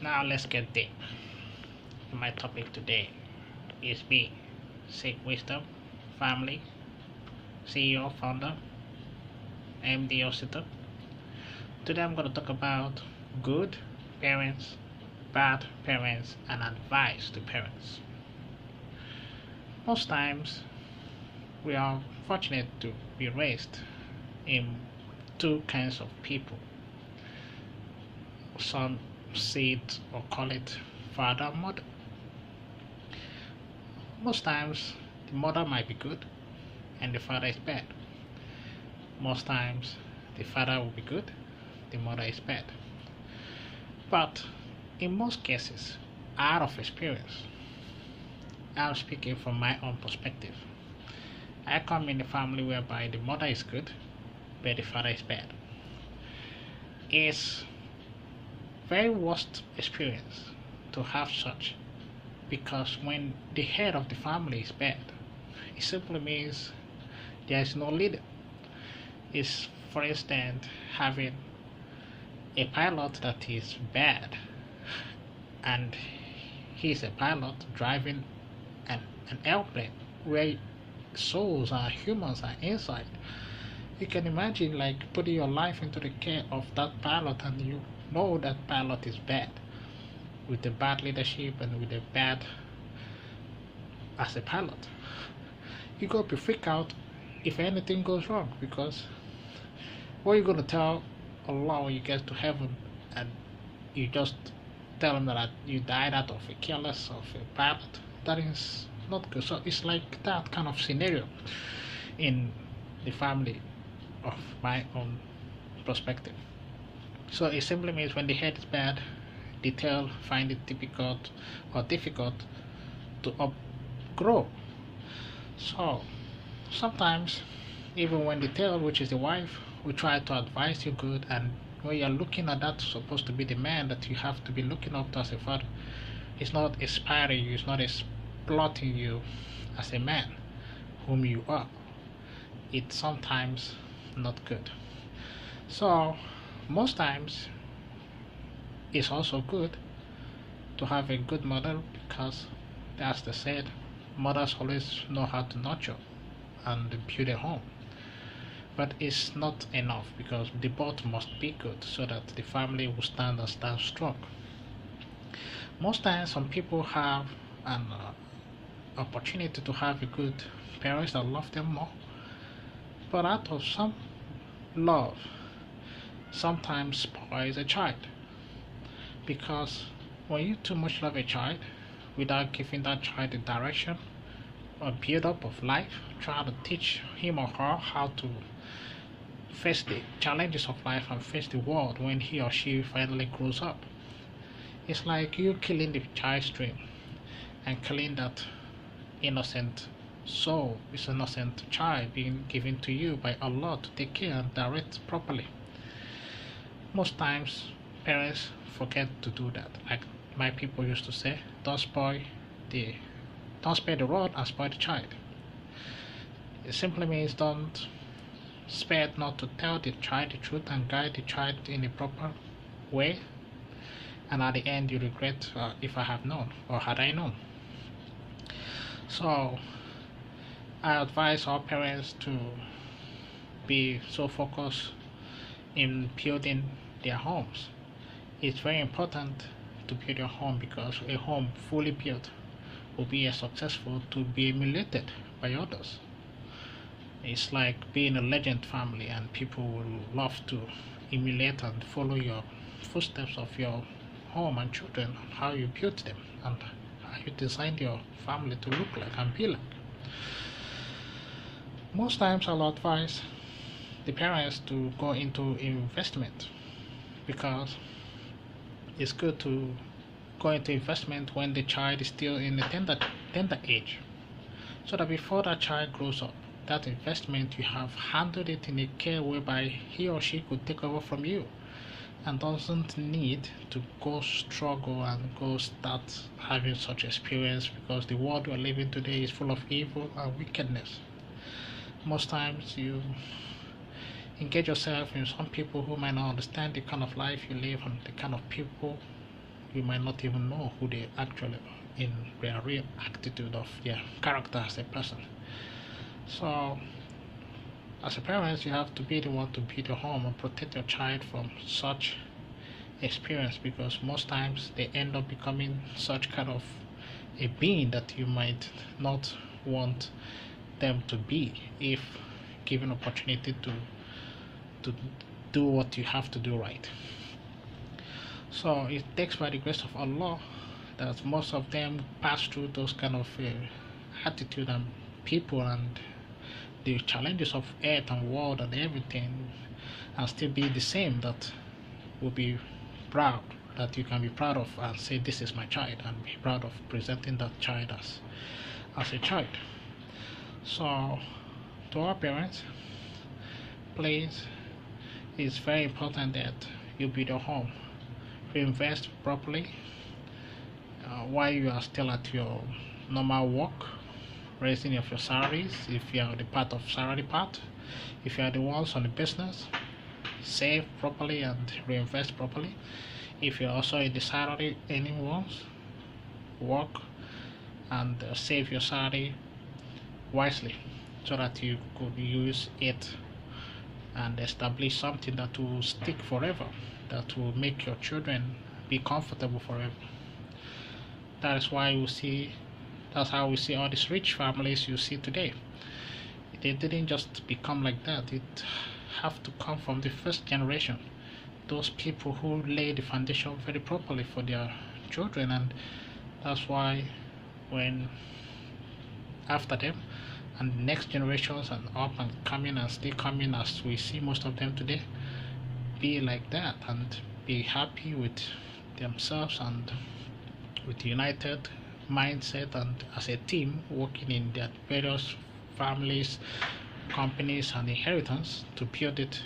Now let's get deep. My topic today is me, Seek Wisdom, family, CEO, founder, MD Osita. Today I'm going to talk about good parents, bad parents, and advice to parents. Most times we are fortunate to be raised in two kinds of people. Some see it or call it father and mother. Most times the mother might be good and the father is bad. Most times the father will be good, the mother is bad. But in most cases, out of experience, I'm speaking from my own perspective. I come in a family whereby the mother is good, but the father is bad. It's very worst experience to have such because when the head of the family is bad, it simply means there is no leader. It's, for instance, having a pilot that is bad and he's a pilot driving an airplane where souls are humans are inside. You can imagine like putting your life into the care of that pilot and you know that pilot is bad with the bad leadership and with the bad as a pilot. You go to freak out if anything goes wrong because what are you gonna tell Allah when you get to heaven and you just tell him that you died out of a careless of a pilot? That is not good. So it's like that kind of scenario in the family of my own perspective. So it simply means when the head is bad, the tail find it difficult or difficult to grow. So sometimes even when the tail, which is the wife, will try to advise you good and when you're looking at that supposed to be the man that you have to be looking up to as a father, it's not inspiring you, it's not exploiting you as a man whom you are. It's sometimes not good. So most times it's also good to have a good mother because as they said, mothers always know how to nurture and build a home. But it's not enough because the both must be good so that the family will stand and stand strong. Most times some people have an opportunity to have a good parents that love them more, but out of some love sometimes spoils a child because when you too much love a child without giving that child the direction or build up of life, try to teach him or her how to face the challenges of life and face the world when he or she finally grows up. It's like you killing the child's dream and killing that innocent soul, this innocent child being given to you by Allah to take care and direct properly. Most times parents forget to do that. Like my people used to say, the don't spare the rod and spoil the child. It simply means don't spare not to tell the child the truth and guide the child in a proper way and at the end you regret if I have known or had I known. So I advise all parents to be so focused in building their homes. It's very important to build your home because a home fully built will be as successful to be emulated by others. It's like being a legend family and people will love to emulate and follow your footsteps of your home and children, how you built them and how you designed your family to look like and be like. Most times I'll advise the parents to go into investment because it's good to go into investment when the child is still in the tender age so that before that child grows up that investment you have handled it in a care whereby he or she could take over from you and doesn't need to go struggle and go start having such experience because the world we're living today is full of evil and wickedness. Most times you engage yourself in some people who might not understand the kind of life you live and the kind of people you might not even know who they actually are in their real attitude of their character as a person. So as a parent, you have to be the one to build your home and protect your child from such experience, because most times they end up becoming such kind of a being that you might not want them to be if given opportunity to do what you have to do right. So it takes by the grace of Allah that most of them pass through those kind of attitude and people and the challenges of earth and world and everything, and still be the same, that will be proud, that you can be proud of and say this is my child, and be proud of presenting that child as a child. So to our parents, please, it's very important that you build your home, reinvest properly while you are still at your normal work, raising of your salaries. If you are the part of salary part, if you are the ones on the business, save properly and reinvest properly. If you're also in the salary earning ones, work and save your salary wisely so that you could use it and establish something that will stick forever, that will make your children be comfortable forever. That is why you see, that's how we see all these rich families you see today. They didn't just become like that. It have to come from the first generation. Those people who lay the foundation very properly for their children, and that's why when after them and the next generations and up and coming and still coming, as we see most of them today, be like that and be happy with themselves and with united mindset and as a team working in their various families, companies and inheritance to build it